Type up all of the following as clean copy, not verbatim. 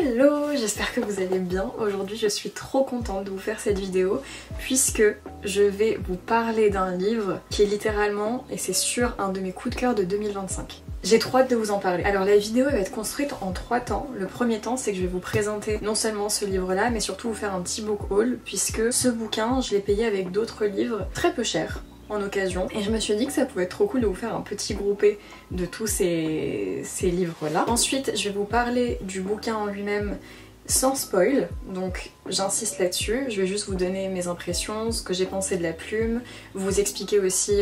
Hello, j'espère que vous allez bien. Aujourd'hui je suis trop contente de vous faire cette vidéo puisque je vais vous parler d'un livre qui est littéralement, et c'est sûr, un de mes coups de cœur de 2025. J'ai trop hâte de vous en parler. Alors la vidéo elle va être construite en 3 temps. Le premier temps c'est que je vais vous présenter non seulement ce livre là mais surtout vous faire un petit book haul puisque ce bouquin je l'ai payé avec d'autres livres très peu chers en occasion et je me suis dit que ça pouvait être trop cool de vous faire un petit groupé de tous ces livres là. Ensuite je vais vous parler du bouquin en lui-même sans spoil, donc j'insiste là-dessus, je vais juste vous donner mes impressions, ce que j'ai pensé de la plume, vous expliquer aussi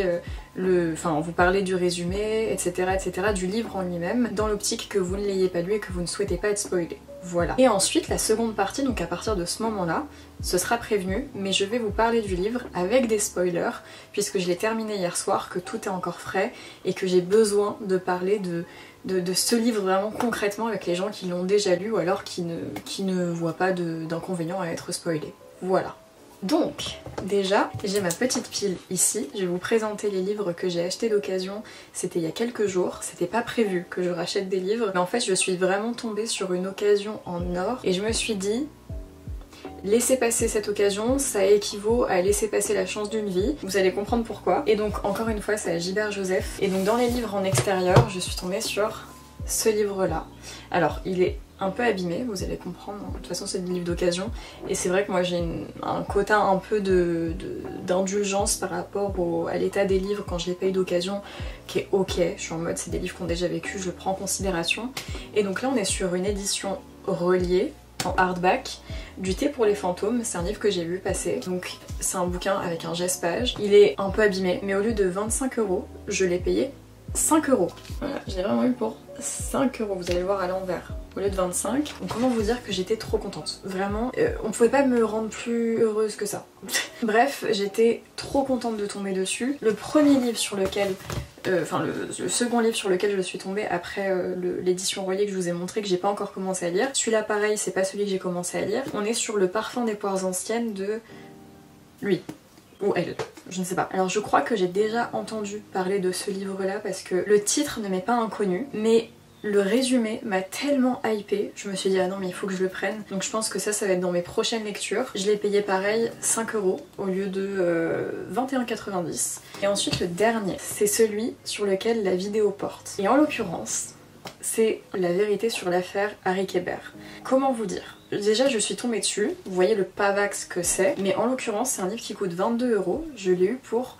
vous parler du résumé, etc., du livre en lui-même, dans l'optique que vous ne l'ayez pas lu et que vous ne souhaitez pas être spoilé. Voilà. Et ensuite, la seconde partie, donc à partir de ce moment-là, ce sera prévenu, mais je vais vous parler du livre avec des spoilers, puisque je l'ai terminé hier soir, que tout est encore frais, et que j'ai besoin de parler de ce livre vraiment concrètement avec les gens qui l'ont déjà lu ou alors qui ne voient pas d'inconvénient à être spoilés. Voilà. Donc, déjà, j'ai ma petite pile ici, je vais vous présenter les livres que j'ai achetés d'occasion, c'était il y a quelques jours, c'était pas prévu que je rachète des livres, mais en fait je suis vraiment tombée sur une occasion en or et je me suis dit, laisser passer cette occasion, ça équivaut à laisser passer la chance d'une vie, vous allez comprendre pourquoi. Et donc encore une fois c'est à Gilbert Joseph, et donc dans les livres en extérieur, je suis tombée sur ce livre là. Alors il est un peu abîmé, vous allez comprendre, de toute façon c'est des livres d'occasion et c'est vrai que moi j'ai un quota un peu d'indulgence par rapport à l'état des livres quand je les paye d'occasion qui est ok, je suis en mode c'est des livres qu'on a déjà vécu, je le prends en considération. Et donc là on est sur une édition reliée en hardback du Thé pour les fantômes, c'est un livre que j'ai vu passer, donc c'est un bouquin avec un geste-page, il est un peu abîmé mais au lieu de 25 €, je l'ai payé 5 €. Voilà, je l'ai vraiment eu pour 5 €, vous allez voir à l'envers, au lieu de 25. Donc comment vous dire que j'étais trop contente, vraiment, on pouvait pas me rendre plus heureuse que ça. Bref, j'étais trop contente de tomber dessus. Le premier livre sur lequel, le second livre sur lequel je suis tombée après l'édition reliée que je vous ai montré, que j'ai pas encore commencé à lire. Celui-là pareil, c'est pas celui que j'ai commencé à lire. On est sur Le parfum des poires anciennes de lui. Ou elle, je ne sais pas. Alors je crois que j'ai déjà entendu parler de ce livre là parce que le titre ne m'est pas inconnu, mais le résumé m'a tellement hypée, je me suis dit ah non mais il faut que je le prenne. Donc je pense que ça va être dans mes prochaines lectures. Je l'ai payé pareil 5 € au lieu de 21,90 €. Et ensuite le dernier, c'est celui sur lequel la vidéo porte. Et en l'occurrence, c'est La vérité sur l'affaire Harry Kéber. Comment vous dire ? Déjà je suis tombée dessus, vous voyez le pavax que c'est, mais en l'occurrence c'est un livre qui coûte 22 €, je l'ai eu pour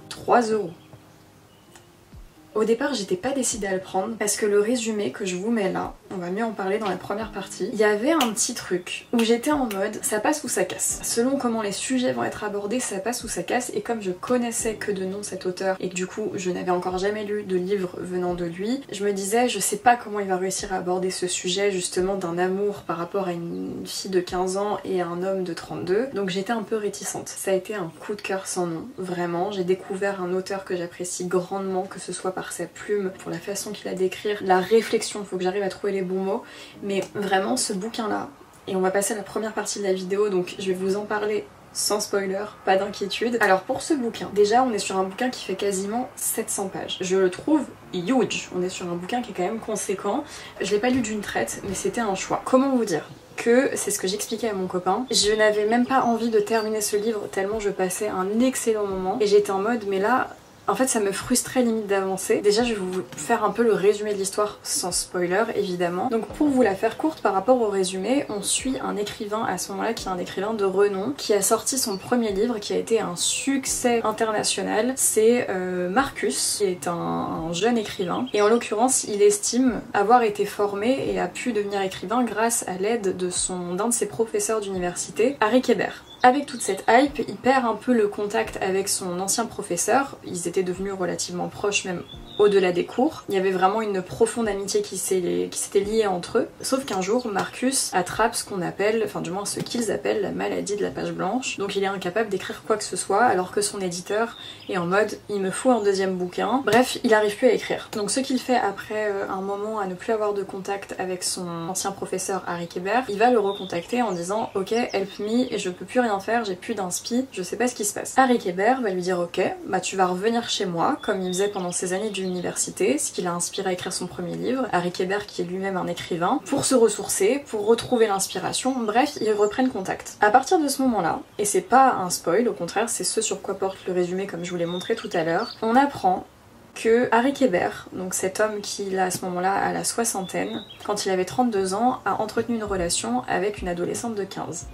3 €. Au départ j'étais pas décidée à le prendre parce que le résumé que je vous mets là, on va mieux en parler dans la première partie, il y avait un petit truc où j'étais en mode ça passe ou ça casse. Selon comment les sujets vont être abordés, ça passe ou ça casse, et comme je connaissais que de nom cet auteur et que du coup je n'avais encore jamais lu de livre venant de lui, je me disais je sais pas comment il va réussir à aborder ce sujet justement d'un amour par rapport à une fille de 15 ans et à un homme de 32, donc j'étais un peu réticente. Ça a été un coup de cœur sans nom, vraiment. J'ai découvert un auteur que j'apprécie grandement, que ce soit par sa plume, pour la façon qu'il a d'écrire, la réflexion, faut que j'arrive à trouver les bons mots, mais vraiment ce bouquin là, et on va passer à la première partie de la vidéo donc je vais vous en parler sans spoiler, pas d'inquiétude. Alors pour ce bouquin, déjà on est sur un bouquin qui fait quasiment 700 pages. Je le trouve huge, on est sur un bouquin qui est quand même conséquent. Je l'ai pas lu d'une traite, mais c'était un choix. Comment vous dire que c'est ce que j'expliquais à mon copain. Je n'avais même pas envie de terminer ce livre tellement je passais un excellent moment et j'étais en mode mais là en fait ça me frustrait limite d'avancer. Déjà je vais vous faire un peu le résumé de l'histoire sans spoiler évidemment. Donc pour vous la faire courte par rapport au résumé, on suit un écrivain à ce moment-là qui est un écrivain de renom qui a sorti son premier livre qui a été un succès international. C'est Marcus qui est un jeune écrivain et en l'occurrence il estime avoir été formé et a pu devenir écrivain grâce à l'aide d'un de ses professeurs d'université, Harry Kéber. Avec toute cette hype, il perd un peu le contact avec son ancien professeur, ils étaient devenus relativement proches même au-delà des cours. Il y avait vraiment une profonde amitié qui s'était liée entre eux. Sauf qu'un jour, Marcus attrape ce qu'on appelle, enfin du moins ce qu'ils appellent la maladie de la page blanche. Donc il est incapable d'écrire quoi que ce soit alors que son éditeur est en mode il me faut un deuxième bouquin. Bref, il arrive plus à écrire. Donc ce qu'il fait après un moment à ne plus avoir de contact avec son ancien professeur Harry Kéber, il va le recontacter en disant ok help me, je peux plus rien rien faire, j'ai plus d'inspi, je sais pas ce qui se passe. Harry Kéber va lui dire ok, bah tu vas revenir chez moi, comme il faisait pendant ses années d'université, ce qui l'a inspiré à écrire son premier livre. Harry Kéber qui est lui-même un écrivain, pour se ressourcer, pour retrouver l'inspiration, bref, ils reprennent contact. À partir de ce moment-là, et c'est pas un spoil, au contraire, c'est ce sur quoi porte le résumé comme je vous l'ai montré tout à l'heure, on apprend que Harry Kéber, donc cet homme qui là à ce moment-là a la soixantaine, quand il avait 32 ans, a entretenu une relation avec une adolescente de 15.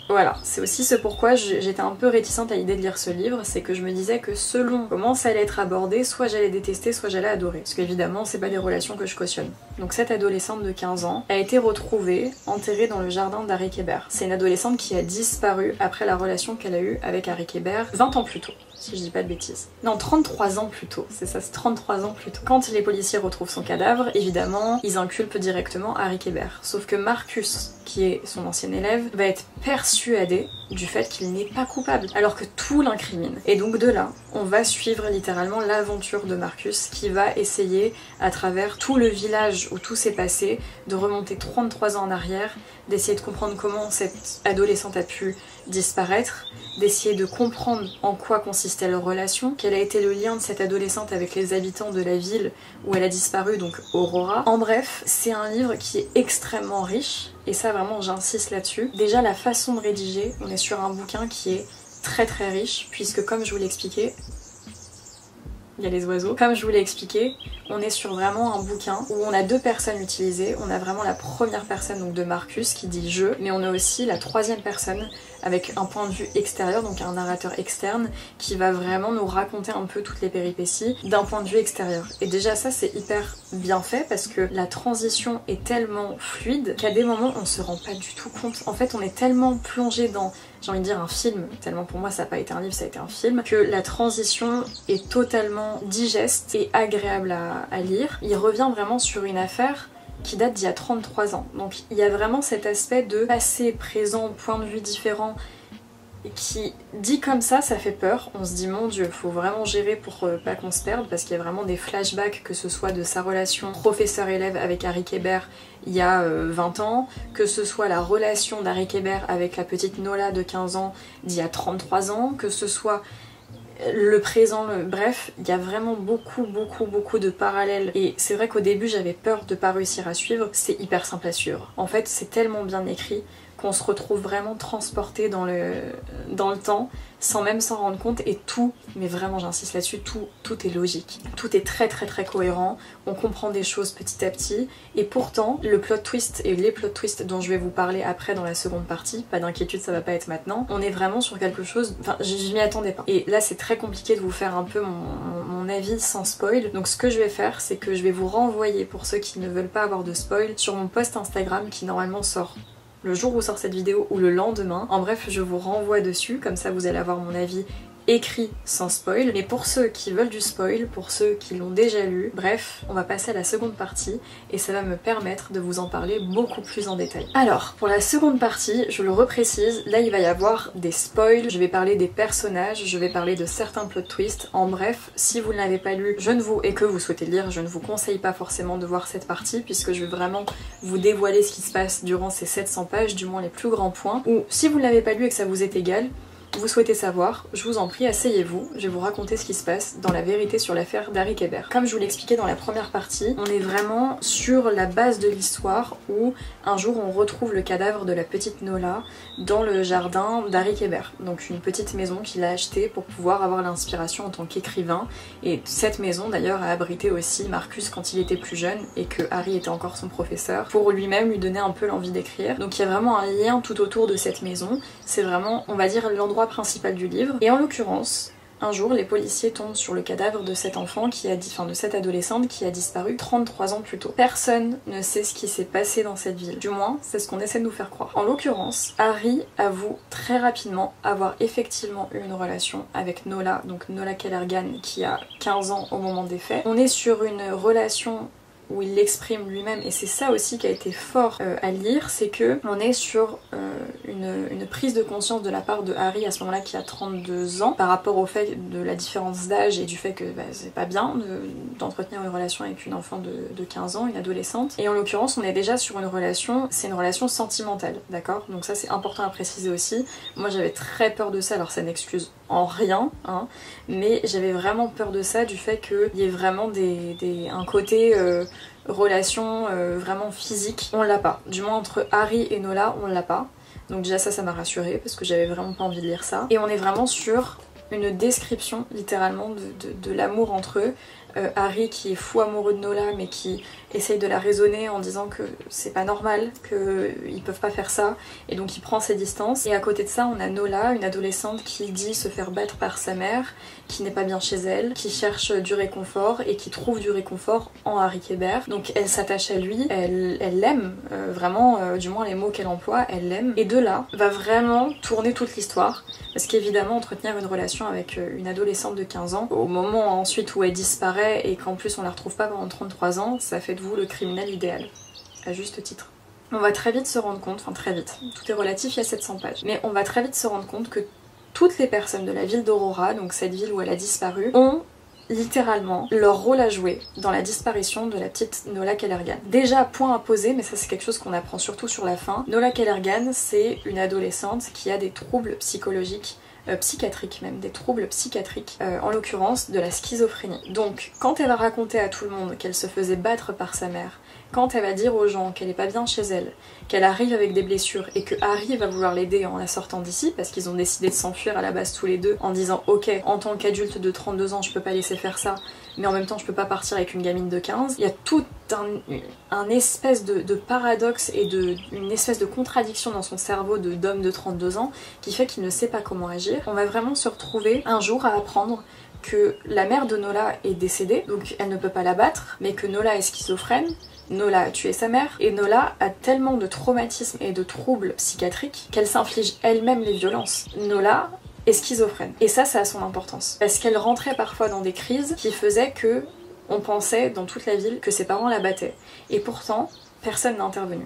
Voilà, c'est aussi ce pourquoi j'étais un peu réticente à l'idée de lire ce livre, c'est que je me disais que selon comment ça allait être abordé, soit j'allais détester, soit j'allais adorer. Parce qu'évidemment, c'est pas des relations que je cautionne. Donc cette adolescente de 15 ans a été retrouvée, enterrée dans le jardin d'Harry Kéber. C'est une adolescente qui a disparu après la relation qu'elle a eue avec Harry Kéber 20 ans plus tôt. Si je dis pas de bêtises. Non, 33 ans plus tôt, c'est ça, c'est 33 ans plus tôt. Quand les policiers retrouvent son cadavre, évidemment, ils inculpent directement Harry Kéber. Sauf que Marcus, qui est son ancien élève, va être persuadé du fait qu'il n'est pas coupable, alors que tout l'incrimine. Et donc de là, on va suivre littéralement l'aventure de Marcus, qui va essayer, à travers tout le village où tout s'est passé, de remonter 33 ans en arrière, d'essayer de comprendre comment cette adolescente a pu disparaître, d'essayer de comprendre en quoi consistait leur relation, quel a été le lien de cette adolescente avec les habitants de la ville où elle a disparu, donc Aurora. En bref, c'est un livre qui est extrêmement riche, et ça vraiment j'insiste là-dessus. Déjà la façon de rédiger, on est sur un bouquin qui est très très riche, puisque comme je vous l'ai expliqué, il y a les oiseaux. Comme je vous l'ai expliqué, on est sur vraiment un bouquin où on a deux personnes utilisées. On a vraiment la première personne donc de Marcus qui dit je, mais on a aussi la troisième personne avec un point de vue extérieur, donc un narrateur externe qui va vraiment nous raconter un peu toutes les péripéties d'un point de vue extérieur. Et déjà ça c'est hyper bien fait parce que la transition est tellement fluide qu'à des moments on se rend pas du tout compte. En fait on est tellement plongé dans, j'ai envie de dire un film, tellement pour moi ça n'a pas été un livre, ça a été un film, que la transition est totalement digeste et agréable à lire. Il revient vraiment sur une affaire qui date d'il y a 33 ans. Donc il y a vraiment cet aspect de passé, présent, point de vue différent qui dit comme ça fait peur. On se dit mon dieu, faut vraiment gérer pour pas qu'on se perde parce qu'il y a vraiment des flashbacks, que ce soit de sa relation professeur-élève avec Harry Kéber il y a 20 ans, que ce soit la relation d'Harry Kéber avec la petite Nola de 15 ans d'il y a 33 ans, que ce soit le présent, bref, il y a vraiment beaucoup de parallèles et c'est vrai qu'au début j'avais peur de pas réussir à suivre, c'est hyper simple à suivre. En fait c'est tellement bien écrit qu'on se retrouve vraiment transporté dans le temps sans même s'en rendre compte et tout, mais vraiment j'insiste là-dessus, tout est logique. Tout est très cohérent, on comprend des choses petit à petit et pourtant le plot twist et les plot twists dont je vais vous parler après dans la seconde partie, pas d'inquiétude ça va pas être maintenant, on est vraiment sur quelque chose, enfin je m'y attendais pas. Et là c'est très compliqué de vous faire un peu mon avis sans spoil, donc ce que je vais faire c'est que je vais vous renvoyer pour ceux qui ne veulent pas avoir de spoil sur mon post Instagram qui normalement sort le jour où sort cette vidéo ou le lendemain. En bref, je vous renvoie dessus, comme ça vous allez avoir mon avis écrit sans spoil. Mais pour ceux qui veulent du spoil, pour ceux qui l'ont déjà lu, bref, on va passer à la seconde partie et ça va me permettre de vous en parler beaucoup plus en détail. Alors, pour la seconde partie, je le reprécise, là il va y avoir des spoils, je vais parler des personnages, je vais parler de certains plot twists. En bref, si vous ne l'avez pas lu et que vous souhaitez le lire, je ne vous conseille pas forcément de voir cette partie puisque je vais vraiment vous dévoiler ce qui se passe durant ces 700 pages, du moins les plus grands points. Ou si vous ne l'avez pas lu et que ça vous est égal, vous souhaitez savoir, je vous en prie, asseyez-vous, je vais vous raconter ce qui se passe dans la vérité sur l'affaire d'Harry Kéber. Comme je vous l'expliquais dans la première partie, on est vraiment sur la base de l'histoire où un jour on retrouve le cadavre de la petite Nola dans le jardin d'Harry Kéber. Donc une petite maison qu'il a achetée pour pouvoir avoir l'inspiration en tant qu'écrivain. Et cette maison d'ailleurs a abrité aussi Marcus quand il était plus jeune et que Harry était encore son professeur, pour lui-même lui donner un peu l'envie d'écrire. Donc il y a vraiment un lien tout autour de cette maison. C'est vraiment, on va dire, l'endroit principal du livre. Et en l'occurrence, un jour, les policiers tombent sur le cadavre de cet enfant de cette adolescente qui a disparu 33 ans plus tôt. Personne ne sait ce qui s'est passé dans cette ville. Du moins, c'est ce qu'on essaie de nous faire croire. En l'occurrence, Harry avoue très rapidement avoir effectivement eu une relation avec Nola, donc Nola Kellergan, qui a 15 ans au moment des faits. On est sur une relation où il l'exprime lui-même, et c'est ça aussi qui a été fort à lire, c'est que on est sur une prise de conscience de la part de Harry à ce moment-là qui a 32 ans par rapport au fait de la différence d'âge et du fait que c'est pas bien d'entretenir une relation avec une enfant de 15 ans, une adolescente. Et en l'occurrence on est déjà sur une relation, c'est une relation sentimentale, d'accord? Donc ça c'est important à préciser aussi. Moi j'avais très peur de ça, alors ça n'excuse en rien, hein, mais j'avais vraiment peur de ça, du fait qu'il y ait vraiment un côté relation vraiment physique. On l'a pas, du moins entre Harry et Nola on l'a pas. Donc déjà ça m'a rassurée parce que j'avais vraiment pas envie de lire ça. Et on est vraiment sur une description littéralement de l'amour entre eux. Harry qui est fou amoureux de Nola mais qui essaye de la raisonner en disant que c'est pas normal, qu'ils peuvent pas faire ça, et donc il prend ses distances. Et à côté de ça on a Nola, une adolescente qui dit se faire battre par sa mère, qui n'est pas bien chez elle, qui cherche du réconfort et qui trouve du réconfort en Harry Kéber. Donc elle s'attache à lui, elle l'aime, vraiment, du moins les mots qu'elle emploie, elle l'aime. Et de là va vraiment tourner toute l'histoire, parce qu'évidemment entretenir une relation avec une adolescente de 15 ans, au moment ensuite où elle disparaît et qu'en plus on la retrouve pas pendant 33 ans, ça fait de vous le criminel idéal, à juste titre. On va très vite se rendre compte, enfin très vite, tout est relatif, il y a 700 pages, mais on va très vite se rendre compte que toutes les personnes de la ville d'Aurora, donc cette ville où elle a disparu, ont littéralement leur rôle à jouer dans la disparition de la petite Nola Kellergan. Déjà, point à poser, mais ça c'est quelque chose qu'on apprend surtout sur la fin, Nola Kellergan c'est une adolescente qui a des troubles psychologiques, psychiatriques même, des troubles psychiatriques, en l'occurrence de la schizophrénie. Donc quand elle va raconter à tout le monde qu'elle se faisait battre par sa mère, quand elle va dire aux gens qu'elle est pas bien chez elle, qu'elle arrive avec des blessures et que Harry va vouloir l'aider en la sortant d'ici parce qu'ils ont décidé de s'enfuir à la base tous les deux en disant ok, en tant qu'adulte de 32 ans je peux pas laisser faire ça, mais en même temps je peux pas partir avec une gamine de 15. Il y a tout un espèce de paradoxe et une espèce de contradiction dans son cerveau d'homme de 32 ans qui fait qu'il ne sait pas comment agir. On va vraiment se retrouver un jour à apprendre que la mère de Nola est décédée, donc elle ne peut pas la battre, mais que Nola est schizophrène, Nola a tué sa mère, et Nola a tellement de traumatismes et de troubles psychiatriques qu'elle s'inflige elle-même les violences. Nola est schizophrène. Et ça a son importance. Parce qu'elle rentrait parfois dans des crises qui faisaient que on pensait dans toute la ville que ses parents la battaient. Et pourtant, personne n'a intervenu.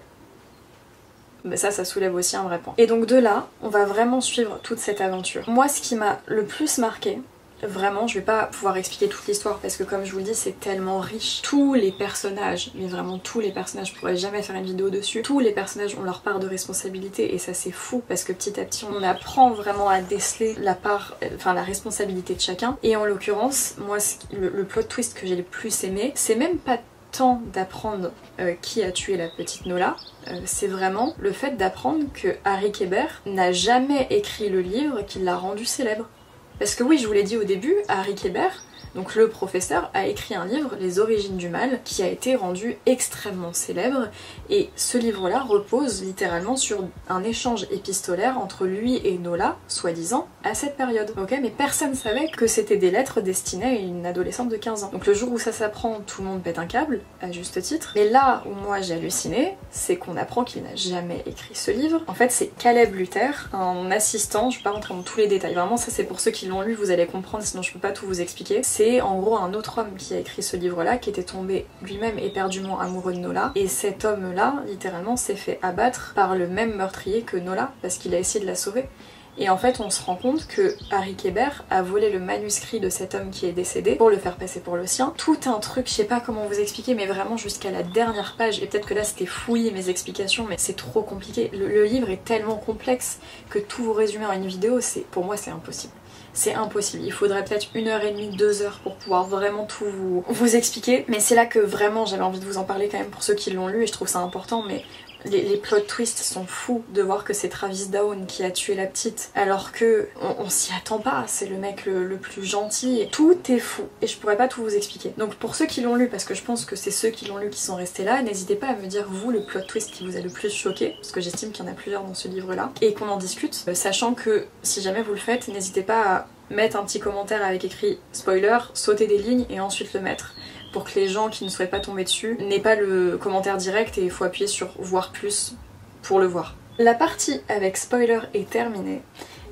Mais ça soulève aussi un vrai point. Et donc de là, on va vraiment suivre toute cette aventure. Moi, ce qui m'a le plus marqué, vraiment, je vais pas pouvoir expliquer toute l'histoire parce que comme je vous le dis, c'est tellement riche. Tous les personnages, mais vraiment tous les personnages, je pourrais jamais faire une vidéo dessus, tous les personnages ont leur part de responsabilité et ça c'est fou parce que petit à petit on apprend vraiment à déceler la responsabilité de chacun. Et en l'occurrence, moi le plot twist que j'ai le plus aimé, c'est même pas tant d'apprendre qui a tué la petite Nola, c'est vraiment le fait d'apprendre que Harry Kéber n'a jamais écrit le livre qui l'a rendu célèbre. Parce que oui, je vous l'ai dit au début, Harry Kéber, donc le professeur, a écrit un livre, Les Origines du Mal, qui a été rendu extrêmement célèbre, et ce livre-là repose littéralement sur un échange épistolaire entre lui et Nola, soi-disant, à cette période. Ok, mais personne ne savait que c'était des lettres destinées à une adolescente de 15 ans. Donc le jour où ça s'apprend, tout le monde pète un câble, à juste titre. Mais là où moi j'ai halluciné, c'est qu'on apprend qu'il n'a jamais écrit ce livre. En fait, c'est Caleb Luther, un assistant, je vais pas rentrer dans tous les détails, vraiment ça c'est pour ceux qui l'ont lu, vous allez comprendre, sinon je peux pas tout vous expliquer. C'est en gros un autre homme qui a écrit ce livre-là, qui était tombé lui-même éperdument amoureux de Nola, et cet homme-là, littéralement, s'est fait abattre par le même meurtrier que Nola, parce qu'il a essayé de la sauver. Et en fait, on se rend compte que Harry Kéber a volé le manuscrit de cet homme qui est décédé pour le faire passer pour le sien. Tout un truc, je sais pas comment vous expliquer, mais vraiment jusqu'à la dernière page, et peut-être que là c'était fouillé mes explications, mais c'est trop compliqué. Le livre est tellement complexe que tout vous résumer en une vidéo, pour moi c'est impossible. C'est impossible, il faudrait peut-être 1h30, 2 heures pour pouvoir vraiment tout vous expliquer. Mais c'est là que vraiment j'avais envie de vous en parler quand même pour ceux qui l'ont lu et je trouve ça important, mais les plot twists sont fous de voir que c'est Travis Down qui a tué la petite alors que on s'y attend pas, c'est le mec le plus gentil, tout est fou et je pourrais pas tout vous expliquer. Donc pour ceux qui l'ont lu, parce que je pense que c'est ceux qui l'ont lu qui sont restés là, n'hésitez pas à me dire vous le plot twist qui vous a le plus choqué, parce que j'estime qu'il y en a plusieurs dans ce livre là, et qu'on en discute, sachant que si jamais vous le faites, n'hésitez pas à mettre un petit commentaire avec écrit spoiler, sauter des lignes et ensuite le mettre, pour que les gens qui ne souhaitent pas tomber dessus n'aient pas le commentaire direct et il faut appuyer sur voir plus pour le voir. La partie avec spoiler est terminée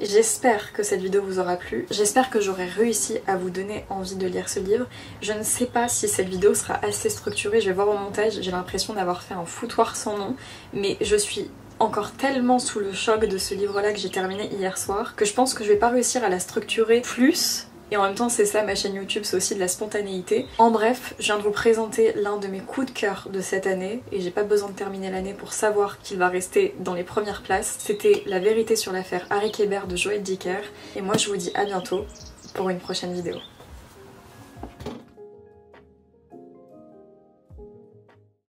J'espère que cette vidéo vous aura plu, j'espère que j'aurai réussi à vous donner envie de lire ce livre. Je ne sais pas si cette vidéo sera assez structurée, je vais voir au montage, j'ai l'impression d'avoir fait un foutoir sans nom, mais je suis encore tellement sous le choc de ce livre-là que j'ai terminé hier soir, que je pense que je vais pas réussir à la structurer plus. Et en même temps c'est ça ma chaîne YouTube, c'est aussi de la spontanéité. En bref, je viens de vous présenter l'un de mes coups de cœur de cette année et j'ai pas besoin de terminer l'année pour savoir qu'il va rester dans les premières places. C'était La vérité sur l'affaire Harry Kéber de Joël Dicker et moi je vous dis à bientôt pour une prochaine vidéo.